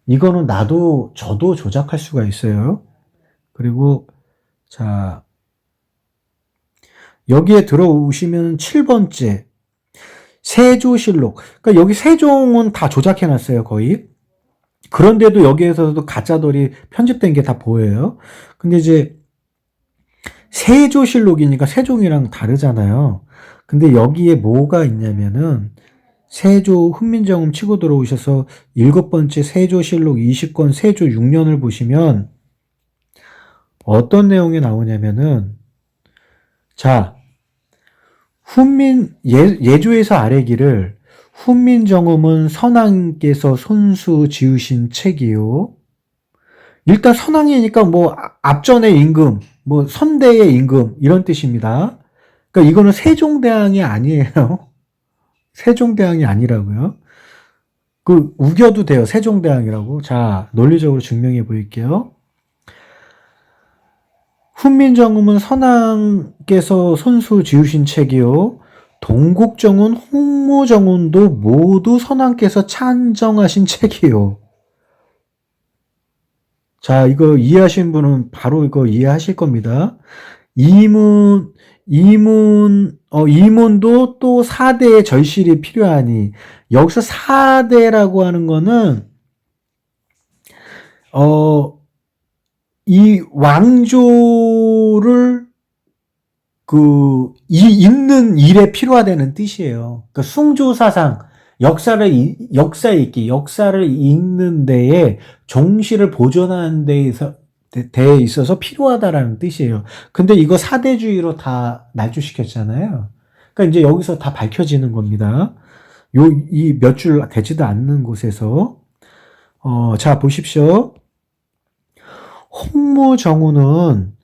이거는 저도 조작할 수가 있어요. 그리고 자, 여기에 들어오시면 7번째 세조실록. 그러니까 여기 세종은 다 조작해놨어요, 거의. 그런데도 여기에서도 가짜들이 편집된 게 다 보여요. 근데 이제 세조실록이니까 세종이랑 다르잖아요. 근데 여기에 뭐가 있냐면은 세조 훈민정음 치고 들어오셔서 7번째 세조실록 20권 세조 6년을 보시면 어떤 내용이 나오냐면은 자, 예조에서 아래기를 훈민정음은 선왕께서 손수 지으신 책이요. 일단 선왕이니까 뭐 앞전의 임금, 뭐 선대의 임금 이런 뜻입니다. 그러니까 이거는 세종대왕이 아니에요. 세종대왕이 아니라고요. 그 우겨도 돼요. 세종대왕이라고. 자, 논리적으로 증명해 보일게요. 훈민정음은 선왕께서 손수 지으신 책이요. 동국정운, 홍무정운도 모두 선왕께서 찬정하신 책이요. 자, 이거 이해하신 분은 바로 이거 이해하실 겁니다. 이문도 또 4대의 절실이 필요하니, 여기서 4대라고 하는 거는, 이 왕조를 잇는 일에 필요하다는 뜻이에요. 그러니까 숭조사상, 역사에 있기, 역사를 읽는 데에 정시를 보존하는 데에 있어서 필요하다라는 뜻이에요. 근데 이거 사대주의로 다 날조시켰잖아요. 그러니까 이제 여기서 다 밝혀지는 겁니다. 이 몇 줄 되지도 않는 곳에서. 자, 보십시오. 홍무정우는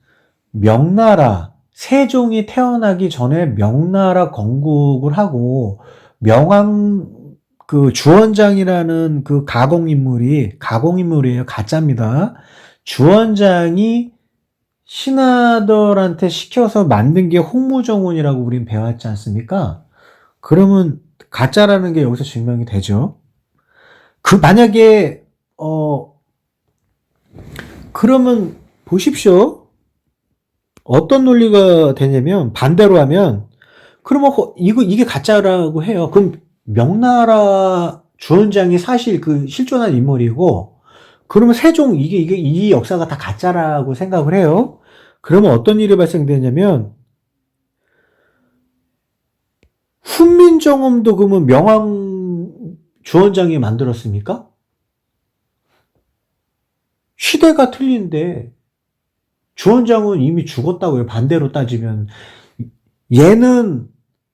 명나라, 세종이 태어나기 전에 명나라 건국을 하고 주원장이라는 그 가공인물이에요. 가짜입니다. 주원장이 신하들한테 시켜서 만든 게 홍무정운이라고 우린 배웠지 않습니까? 그러면 가짜라는 게 여기서 증명이 되죠. 만약에 그러면 보십시오. 어떤 논리가 되냐면 반대로 하면 그러면 이게 가짜라고 해요. 그럼 명나라 주원장이 사실 실존한 인물이고 그러면 세종 이 역사가 다 가짜라고 생각을 해요. 그러면 어떤 일이 발생되냐면 훈민정음도 그러면 명왕 주원장이 만들었습니까? 시대가 틀린데 주원장은 이미 죽었다고요. 반대로 따지면 얘는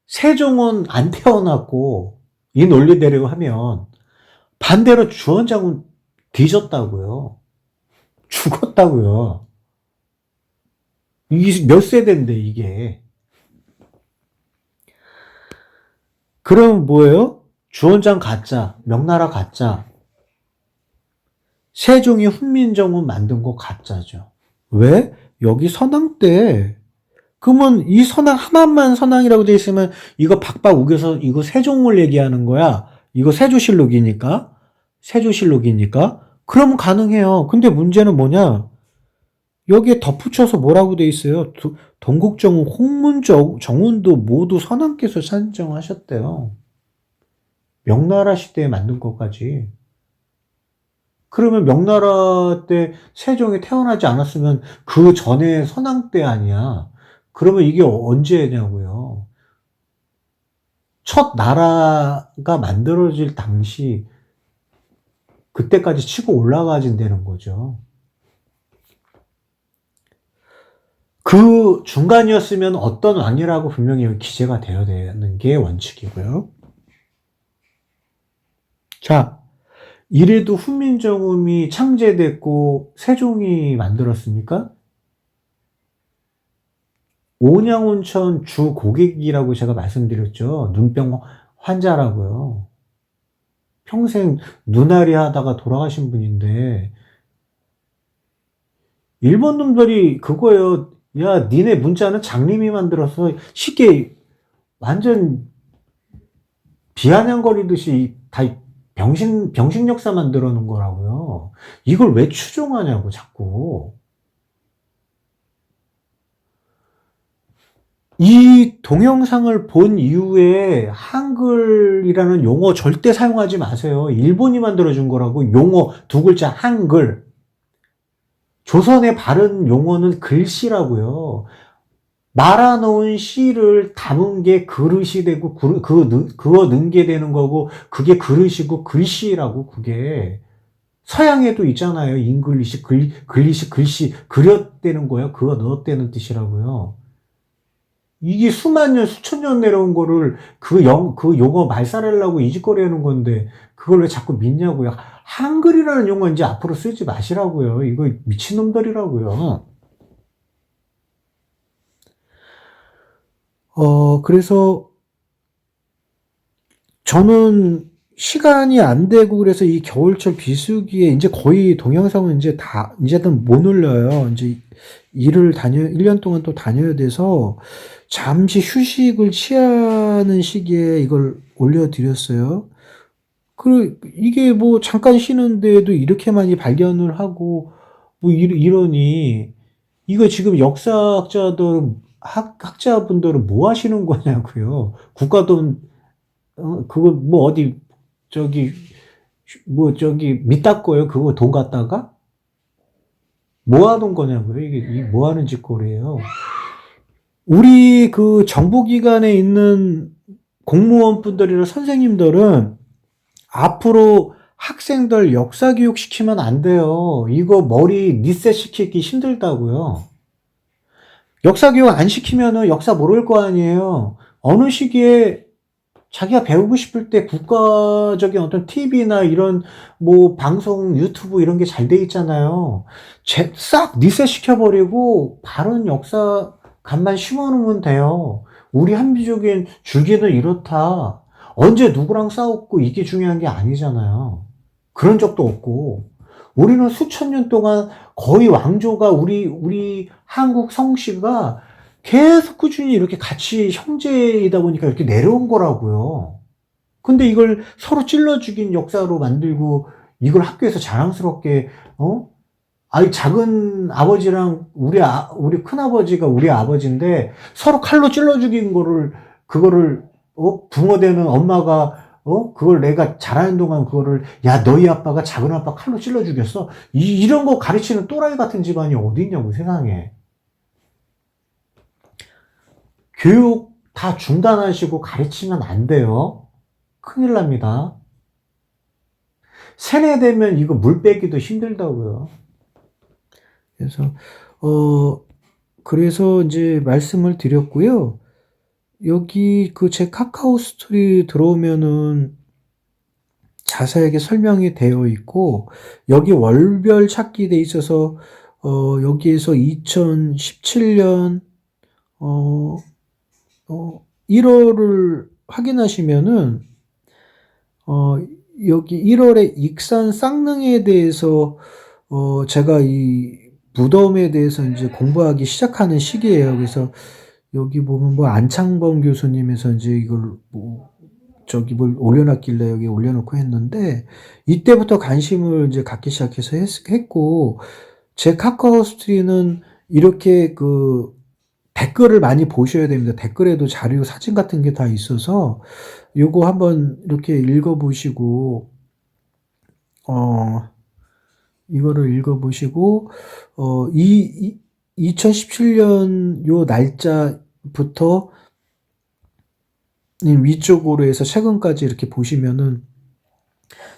세종은 안 태어났고 이 논리대로 하면 반대로 주원장은 뒤졌다고요. 죽었다고요. 이게 몇 세대인데 이게. 그럼 뭐예요? 주원장 가짜, 명나라 가짜, 세종이 훈민정음 만든 거 가짜죠. 왜? 여기 선왕 때 그러면 이 선왕 하나만 선왕이라고 돼 있으면 이거 박박 우겨서 이거 세종을 얘기하는 거야. 이거 세조실록이니까 그러면 가능해요. 근데 문제는 뭐냐? 여기에 덧붙여서 뭐라고 돼 있어요? 동국정운, 홍문정운도 모두 선왕께서 찬정하셨대요. 명나라 시대에 만든 것까지. 그러면 명나라 때 세종이 태어나지 않았으면 그 전에 선왕 때 아니야. 그러면 이게 언제냐고요. 첫 나라가 만들어질 당시 그때까지 치고 올라가진다는 거죠. 그 중간이었으면 어떤 왕이라고 분명히 기재가 되어야 되는 게 원칙이고요. 자, 이래도 훈민정음이 창제됐고 세종이 만들었습니까? 온양온천 주 고객이라고 제가 말씀드렸죠. 눈병 환자라고요. 평생 눈앓이 하다가 돌아가신 분인데 일본 놈들이 그거예요. 야, 니네 문자는 장님이 만들어서 쉽게 완전 비아냥거리듯이 다 병신 역사 만들어 놓은 거라고요. 이걸 왜 추종하냐고, 자꾸. 이 동영상을 본 이후에 한글이라는 용어 절대 사용하지 마세요. 일본이 만들어준 거라고. 용어 두 글자 한글. 조선의 바른 용어는 글씨라고요. 말아놓은 시를 담은 게 그릇이 되고 그거 넣은 게 되는 거고 그게 그릇이고 글씨라고. 그게 서양에도 있잖아요. 잉글리시 글리시 글씨 그렸대는 거예요. 그거 넣었대는 뜻이라고요. 이게 수만 년 수천 년 내려온 거를 그 용어 말살하려고 이 짓거리 하는 건데 그걸 왜 자꾸 믿냐고요. 한글이라는 용어 이제 앞으로 쓰지 마시라고요. 이거 미친놈들이라고요. 그래서 저는 시간이 안 되고 그래서 이 겨울철 비수기에 이제 거의 동영상은 이제는 못 올려요. 이제 1년 동안 또 다녀야 돼서 잠시 휴식을 취하는 시기에 이걸 올려드렸어요. 이게 뭐 잠깐 쉬는데도 이렇게 많이 발견을 하고 뭐 이러니 이거 지금 학자분들은 뭐 하시는 거냐고요. 국가돈 그거 뭐 어디 저기 밑 닦고요. 그거 돈 갖다가 뭐 하는 거냐고요. 이게 뭐 하는 짓거리예요. 우리 그 정보기관에 있는 공무원분들이나 선생님들은 앞으로 학생들 역사교육 시키면 안 돼요. 이거 머리 리셋 시키기 힘들다고요. 역사교육 안 시키면은 역사 모를 거 아니에요. 어느 시기에 자기가 배우고 싶을 때 국가적인 어떤 TV나 이런 뭐 방송, 유튜브 이런 게 잘 돼 있잖아요. 싹 리셋 시켜버리고 바른 역사 간만 심어놓으면 돼요. 우리 한민족인 줄기는 이렇다. 언제 누구랑 싸웠고 이게 중요한 게 아니잖아요. 그런 적도 없고. 우리는 수천 년 동안 거의 왕조가 우리 한국 성씨가 계속 꾸준히 이렇게 같이 형제이다 보니까 이렇게 내려온 거라고요. 근데 이걸 서로 찔러 죽인 역사로 만들고 이걸 학교에서 자랑스럽게 아니 작은 아버지랑 우리 큰아버지가 우리 아버지인데 서로 칼로 찔러 죽인 그거를 붕어대는 엄마가 그걸 내가 자라는 동안 그거를 야 너희 아빠가 작은 아빠 칼로 찔러 죽였어. 이런 거 가르치는 또라이 같은 집안이 어디 있냐고 세상에. 교육 다 중단하시고 가르치면 안 돼요. 큰일 납니다. 세뇌되면 이거 물 빼기도 힘들다고요. 그래서 이제 말씀을 드렸고요. 여기 제 카카오 스토리 들어오면은 자세하게 설명이 되어 있고, 여기 월별 찾기 돼 있어서, 여기에서 2017년, 1월을 확인하시면은, 여기 1월에 익산 쌍릉에 대해서, 제가 이 무덤에 대해서 이제 공부하기 시작하는 시기예요. 그래서 여기 보면 뭐 안창범 교수님에서 이제 이걸 뭘 올려놨길래 여기 올려놓고 했는데, 이때부터 관심을 이제 갖기 시작해서 했고, 제 카카오 스토리는 이렇게 댓글을 많이 보셔야 됩니다. 댓글에도 자료, 사진 같은 게 다 있어서, 요거 한번 이렇게 읽어보시고, 이거를 읽어보시고, 2017년 요 날짜부터 위쪽으로 해서 최근까지 이렇게 보시면은,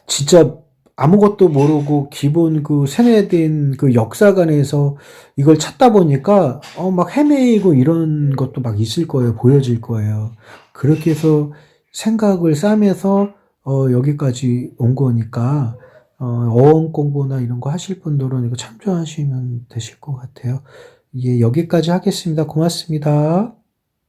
진짜 아무것도 모르고 기본 세뇌된 역사관에서 이걸 찾다 보니까 막 헤매이고 이런 것도 막 있을 거예요. 보여질 거예요. 그렇게 해서 생각을 싸매서 여기까지 온 거니까 어원 공부나 이런 거 하실 분들은 이거 참조하시면 되실 것 같아요. 예, 여기까지 하겠습니다. 고맙습니다.